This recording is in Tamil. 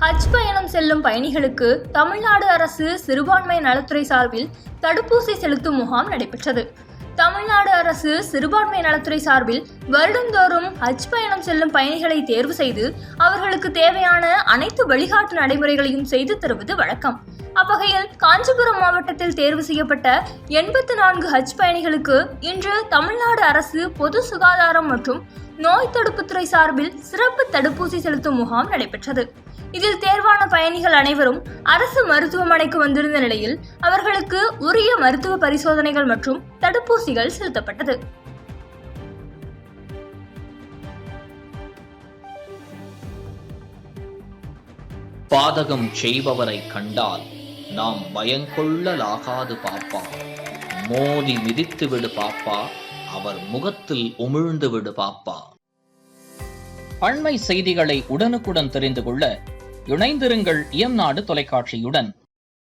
ஹஜ் பயணம் செல்லும் பயணிகளுக்கு தமிழ்நாடு அரசு சிறுபான்மை நலத்துறை சார்பில் தடுப்பூசி செலுத்தும் முகாம் நடைபெற்றது. தமிழ்நாடு அரசு சிறுபான்மை நலத்துறை சார்பில் வருடந்தோறும் ஹஜ் பயணம் செல்லும் பயணிகளை தேர்வு செய்து அவர்களுக்கு தேவையான அனைத்து வழிகாட்டு நடைமுறைகளையும் செய்து தருவது வழக்கம். அவ்வகையில் காஞ்சிபுரம் மாவட்டத்தில் தேர்வு செய்யப்பட்ட 84 ஹஜ் பயணிகளுக்கு இன்று தமிழ்நாடு அரசு பொது சுகாதாரம் மற்றும் நோய் தடுப்புத்துறை சார்பில் சிறப்பு தடுப்பூசி செலுத்தும் முகாம் நடைபெற்றது. இதில் தேர்வான பயணிகள் அனைவரும் அரசு மருத்துவமனைக்கு வந்திருந்த நிலையில் அவர்களுக்கு உரிய மருத்துவ பரிசோதனைகள் மற்றும் தடுப்பூசிகள் செலுத்தப்பட்டது. பாதகம் செய்பவரை கண்டால் நாம் பயங்கொள்ளலாகாது பாப்பா, மோதி மிதித்து விடு பாப்பா, அவர் முகத்தில் உமிழ்ந்து விடு பாப்பா. அண்மை செய்திகளை உடனுக்குடன் தெரிந்து கொள்ள இணைந்திருங்கள் இயம்நாடு தொலைக்காட்சியுடன்.